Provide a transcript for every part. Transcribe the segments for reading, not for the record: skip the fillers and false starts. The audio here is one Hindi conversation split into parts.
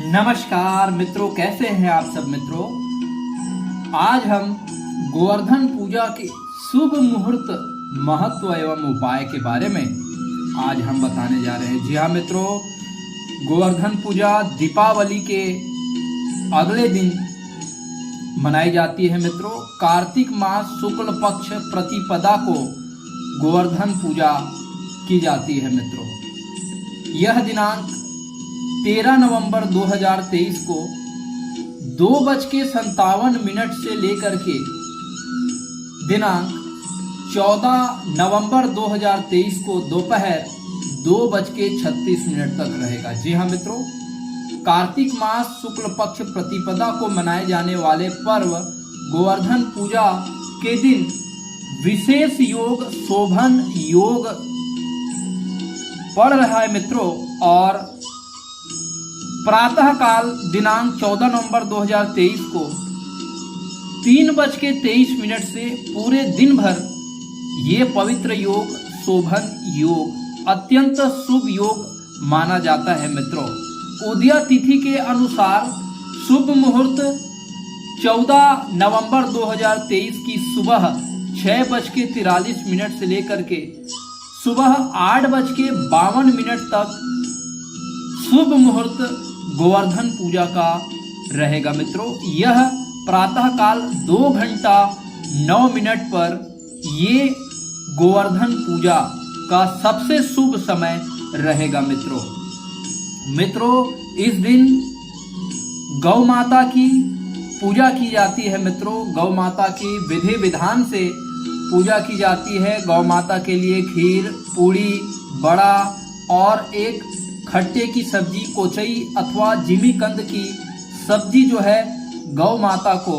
नमस्कार मित्रों, कैसे हैं आप सब मित्रों। आज हम गोवर्धन पूजा के शुभ मुहूर्त, महत्व एवं उपाय के बारे में आज हम बताने जा रहे हैं। जी हाँ मित्रों, गोवर्धन पूजा दीपावली के अगले दिन मनाई जाती है मित्रों। कार्तिक मास शुक्ल पक्ष प्रतिपदा को गोवर्धन पूजा की जाती है मित्रों। यह दिनांक 13 नवंबर 2023 को 2:57 से लेकर के दिनांक 14 नवंबर 2023 को दोपहर 2:36 तक रहेगा। जी हाँ मित्रों, कार्तिक मास शुक्ल पक्ष प्रतिपदा को मनाए जाने वाले पर्व गोवर्धन पूजा के दिन विशेष योग शोभन योग पड़ रहा है मित्रों। और प्रातः काल दिनांक 14 नवंबर 2023 को 3:23 से पूरे दिन भर ये पवित्र योग शोभन योग अत्यंत शुभ योग माना जाता है मित्रों। उदया तिथि के अनुसार शुभ मुहूर्त 14 नवंबर 2023 की सुबह 6:43 से लेकर के सुबह 8:52 तक शुभ मुहूर्त गोवर्धन पूजा का रहेगा मित्रों। यह प्रातः काल 2 घंटा 9 मिनट पर ये गोवर्धन पूजा का सबसे शुभ समय रहेगा मित्रों। इस दिन गौ माता की पूजा की जाती है मित्रों। गौ माता की विधि विधान से पूजा की जाती है। गौ माता के लिए खीर, पूड़ी, बड़ा और एक खट्टे की सब्जी, कोचई अथवा जिमीकंद की सब्जी जो है गौ माता को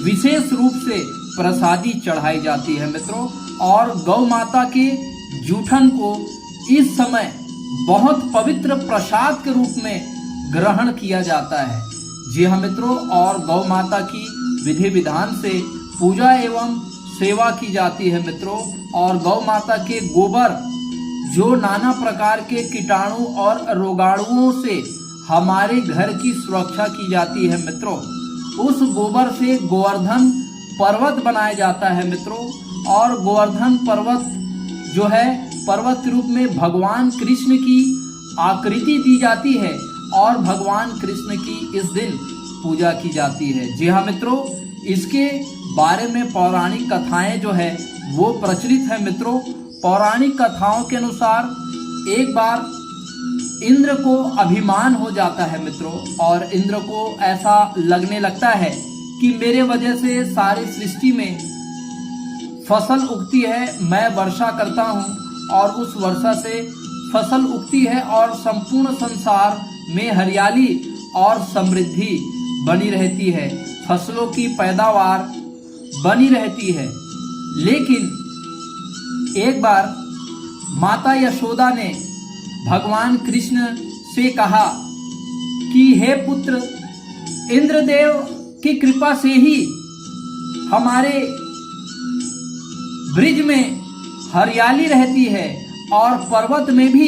विशेष रूप से प्रसादी चढ़ाई जाती है मित्रों। और गौ माता के जूठन को इस समय बहुत पवित्र प्रसाद के रूप में ग्रहण किया जाता है। जी हाँ मित्रों, और गौ माता की विधि विधान से पूजा एवं सेवा की जाती है मित्रों। और गौ माता के गोबर जो नाना प्रकार के कीटाणु और रोगाणुओं से हमारे घर की सुरक्षा की जाती है मित्रों, उस गोबर से गोवर्धन पर्वत बनाया जाता है मित्रों। और गोवर्धन पर्वत जो है पर्वत के रूप में भगवान कृष्ण की आकृति दी जाती है और भगवान कृष्ण की इस दिन पूजा की जाती है। जी हाँ मित्रों, इसके बारे में पौराणिक कथाएं जो है वो प्रचलित है मित्रों। पौराणिक कथाओं के अनुसार एक बार इंद्र को अभिमान हो जाता है मित्रों, और इंद्र को ऐसा लगने लगता है कि मेरे वजह से सारी सृष्टि में फसल उगती है, मैं वर्षा करता हूँ और उस वर्षा से फसल उगती है और संपूर्ण संसार में हरियाली और समृद्धि बनी रहती है, फसलों की पैदावार बनी रहती है। लेकिन एक बार माता यशोदा ने भगवान कृष्ण से कहा कि हे पुत्र, इंद्रदेव की कृपा से ही हमारे ब्रिज में हरियाली रहती है और पर्वत में भी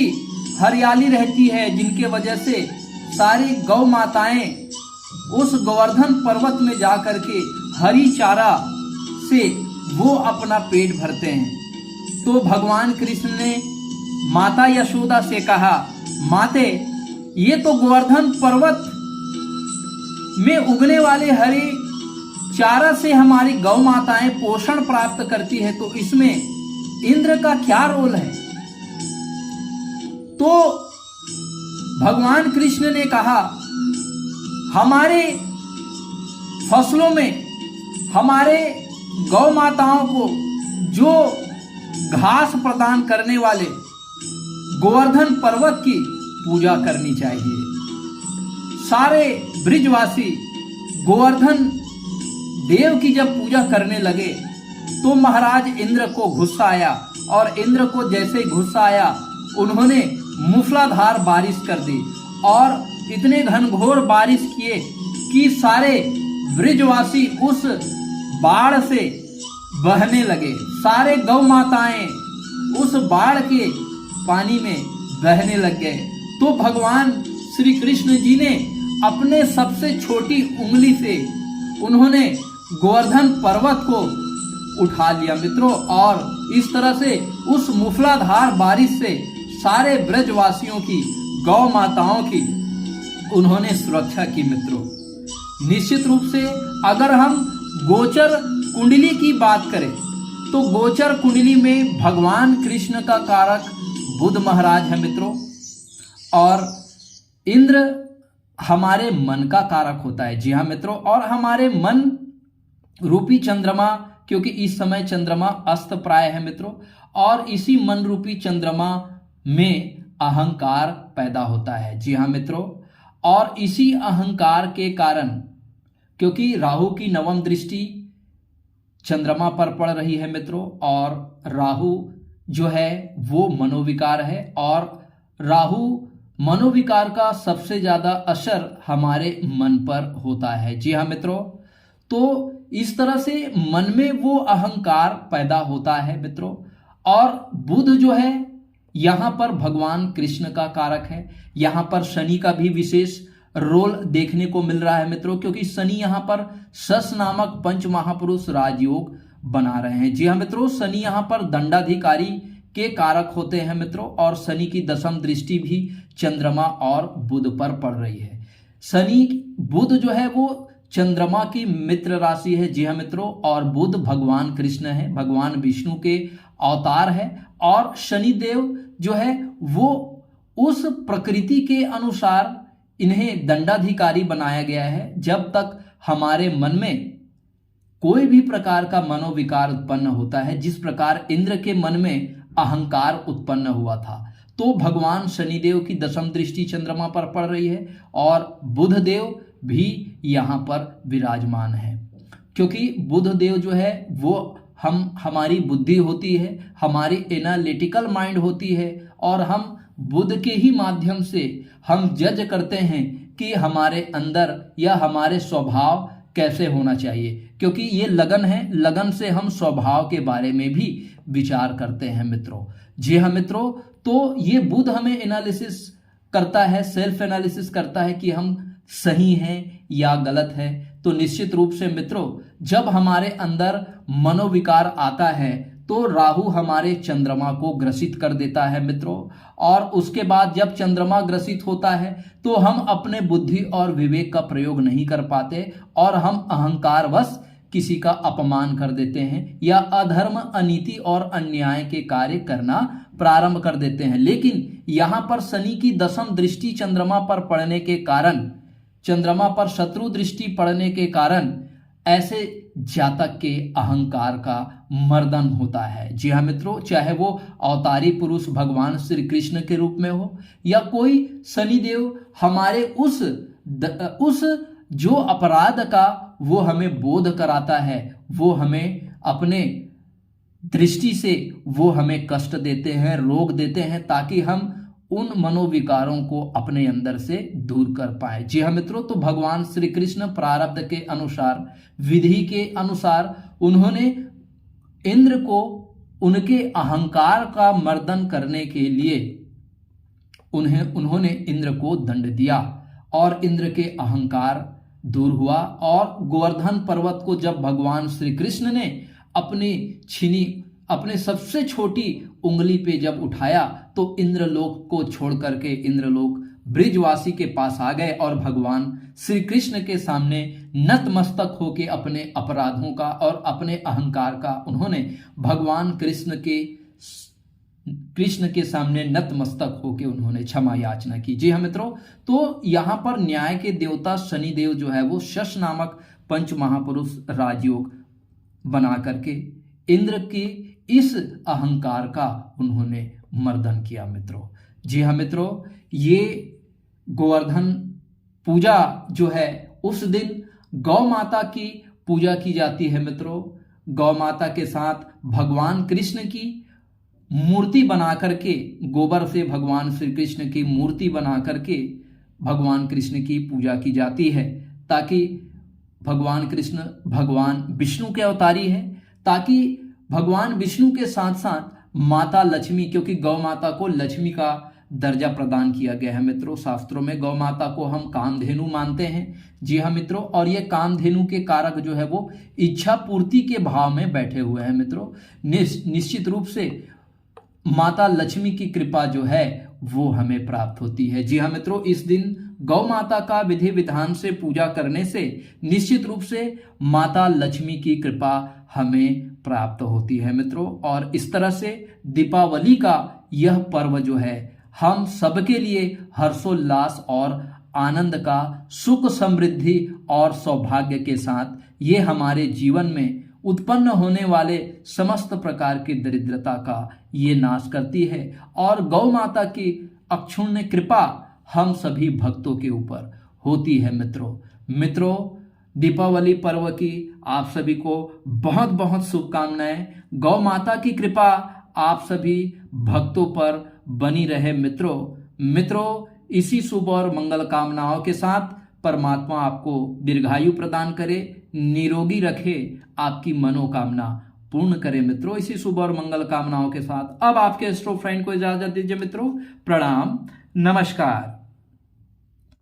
हरियाली रहती है, जिनके वजह से सारी गौ माताएं उस गोवर्धन पर्वत में जाकर के हरी चारा से वो अपना पेट भरते हैं। तो भगवान कृष्ण ने माता यशोदा से कहा, माते, ये तो गोवर्धन पर्वत में उगने वाले हरे चारा से हमारी गौ माताएं पोषण प्राप्त करती है, तो इसमें इंद्र का क्या रोल है। तो भगवान कृष्ण ने कहा, हमारे फसलों में हमारे गौ माताओं को जो घास प्रदान करने वाले गोवर्धन पर्वत की पूजा करनी चाहिए। सारे ब्रिजवासी गोवर्धन देव की जब पूजा करने लगे तो महाराज इंद्र को गुस्सा आया, और इंद्र को जैसे ही गुस्सा आया उन्होंने मूसलाधार बारिश कर दी और इतने घनघोर बारिश किए कि सारे ब्रिजवासी उस बाढ़ से बहने लगे। सारे गौ माताएं उस बाढ़ के पानी में बहने लग गए। तो भगवान श्री कृष्ण जी ने अपने सबसे छोटी उंगली से उन्होंने गोवर्धन पर्वत को उठा लिया मित्रों, और इस तरह से उस मूसलाधार बारिश से सारे ब्रजवासियों की, गौ माताओं की उन्होंने सुरक्षा की मित्रों। निश्चित रूप से अगर हम गोचर कुंडली की बात करें तो गोचर कुंडली में भगवान कृष्ण का कारक बुध महाराज है मित्रों, और इंद्र हमारे मन का कारक होता है। जी हाँ मित्रों, और हमारे मन रूपी चंद्रमा, क्योंकि इस समय चंद्रमा अस्त प्राय है मित्रों, और इसी मन रूपी चंद्रमा में अहंकार पैदा होता है। जी हाँ मित्रों, और इसी अहंकार के कारण, क्योंकि राहु की नवम दृष्टि चंद्रमा पर पड़ रही है मित्रों, और राहु जो है वो मनोविकार है, और राहु मनोविकार का सबसे ज्यादा असर हमारे मन पर होता है। जी हाँ मित्रों, तो इस तरह से मन में वो अहंकार पैदा होता है मित्रों, और बुध जो है यहां पर भगवान कृष्ण का कारक है। यहां पर शनि का भी विशेष रोल देखने को मिल रहा है मित्रों, क्योंकि शनि यहां पर सस नामक पंच महापुरुष राजयोग बना रहे हैं। जी हाँ मित्रों, शनि यहां पर दंडाधिकारी के कारक होते हैं मित्रों, और शनि की दशम दृष्टि भी चंद्रमा और बुध पर पड़ रही है। शनि बुध जो है वो चंद्रमा की मित्र राशि है। जी हाँ मित्रों, और बुध भगवान कृष्ण है, भगवान विष्णु के अवतार है, और शनिदेव जो है वो उस प्रकृति के अनुसार इन्हें दंडाधिकारी बनाया गया है। जब तक हमारे मन में कोई भी प्रकार का मनोविकार उत्पन्न होता है, जिस प्रकार इंद्र के मन में अहंकार उत्पन्न हुआ था, तो भगवान शनिदेव की दशम दृष्टि चंद्रमा पर पड़ रही है, और बुध देव भी यहां पर विराजमान है। क्योंकि बुध देव जो है वो हमारी बुद्धि होती है, हमारी एनालिटिकल माइंड होती है, और हम बुध के ही माध्यम से हम जज करते हैं कि हमारे अंदर या हमारे स्वभाव कैसे होना चाहिए, क्योंकि ये लगन है, लगन से हम स्वभाव के बारे में भी विचार करते हैं मित्रों। जी हाँ मित्रों, तो ये बुध हमें एनालिसिस करता है, सेल्फ एनालिसिस करता है कि हम सही हैं या गलत है। तो निश्चित रूप से मित्रों, जब हमारे अंदर मनोविकार आता है तो राहु हमारे चंद्रमा को ग्रसित कर देता है मित्रों, और उसके बाद जब चंद्रमा ग्रसित होता है तो हम अपने बुद्धि और विवेक का प्रयोग नहीं कर पाते, और हम अहंकारवश किसी का अपमान कर देते हैं या अधर्म, अनीति और अन्याय के कार्य करना प्रारंभ कर देते हैं। लेकिन यहां पर शनि की दशम दृष्टि चंद्रमा पर पड़ने के कारण, चंद्रमा पर शत्रु दृष्टि पड़ने के कारण ऐसे जातक के अहंकार का मर्दन होता है। जी हाँ मित्रों, चाहे वो अवतारी पुरुष भगवान श्री कृष्ण के रूप में हो, या कोई शनिदेव हमारे उस जो अपराध का वो हमें बोध कराता है, वो हमें अपने दृष्टि से वो हमें कष्ट देते हैं, रोग देते हैं, ताकि हम उन मनोविकारों को अपने अंदर से दूर कर पाए। जी हाँ मित्रों, तो भगवान श्री कृष्ण प्रारब्ध के अनुसार, विधि के अनुसार उन्होंने इंद्र को उनके अहंकार का मर्दन करने के लिए उन्होंने इंद्र को दंड दिया, और इंद्र के अहंकार दूर हुआ। और गोवर्धन पर्वत को जब भगवान श्री कृष्ण ने अपने सबसे छोटी उंगली पे जब उठाया, तो इंद्रलोक को छोड़ करके इंद्रलोक ब्रिजवासी के पास आ गए, और भगवान श्री कृष्ण के सामने नतमस्तक होके अपने अपराधों का और अपने अहंकार का उन्होंने भगवान कृष्ण के सामने नतमस्तक होके उन्होंने क्षमा याचना की। जी हाँ मित्रों, तो यहाँ पर न्याय के देवता शनिदेव जो है वो शश नामक पंच महापुरुष राजयोग बना करके इंद्र के इस अहंकार का उन्होंने मर्दन किया मित्रों। जी हाँ मित्रों, ये गोवर्धन पूजा जो है उस दिन गौ माता की पूजा की जाती है मित्रों। गौ माता के साथ भगवान कृष्ण की मूर्ति बना करके, गोबर से भगवान श्री कृष्ण की मूर्ति बना करके भगवान कृष्ण की पूजा की जाती है, ताकि भगवान कृष्ण भगवान विष्णु के अवतारी है, ताकि भगवान विष्णु के साथ साथ माता लक्ष्मी, क्योंकि गौ माता को लक्ष्मी का दर्जा प्रदान किया गया है मित्रों। शास्त्रों में गौ माता को हम कामधेनु मानते हैं। जी हाँ मित्रों, और ये कामधेनु के कारक जो है वो इच्छा पूर्ति के भाव में बैठे हुए हैं मित्रों। निश्चित रूप से माता लक्ष्मी की कृपा जो है वो हमें प्राप्त होती है। जी हाँ मित्रों, इस दिन गौ माता का विधि विधान से पूजा करने से निश्चित रूप से माता लक्ष्मी की कृपा हमें प्राप्त होती है मित्रों। और इस तरह से दीपावली का यह पर्व जो है हम सबके लिए हर्षोल्लास और आनंद का, सुख समृद्धि और सौभाग्य के साथ ये हमारे जीवन में उत्पन्न होने वाले समस्त प्रकार की दरिद्रता का ये नाश करती है। और गौ माता की अक्षुण्ण कृपा हम सभी भक्तों के ऊपर होती है मित्रों। दीपावली पर्व की आप सभी को बहुत बहुत शुभकामनाएं। गौ माता की कृपा आप सभी भक्तों पर बनी रहे मित्रों। इसी शुभ और मंगल कामनाओं के साथ परमात्मा आपको दीर्घायु प्रदान करे, निरोगी रखे, आपकी मनोकामना पूर्ण करे मित्रों। इसी शुभ और मंगल कामनाओं के साथ अब आपके एस्ट्रो फ्रेंड को इजाजत दीजिए मित्रों। प्रणाम, नमस्कार।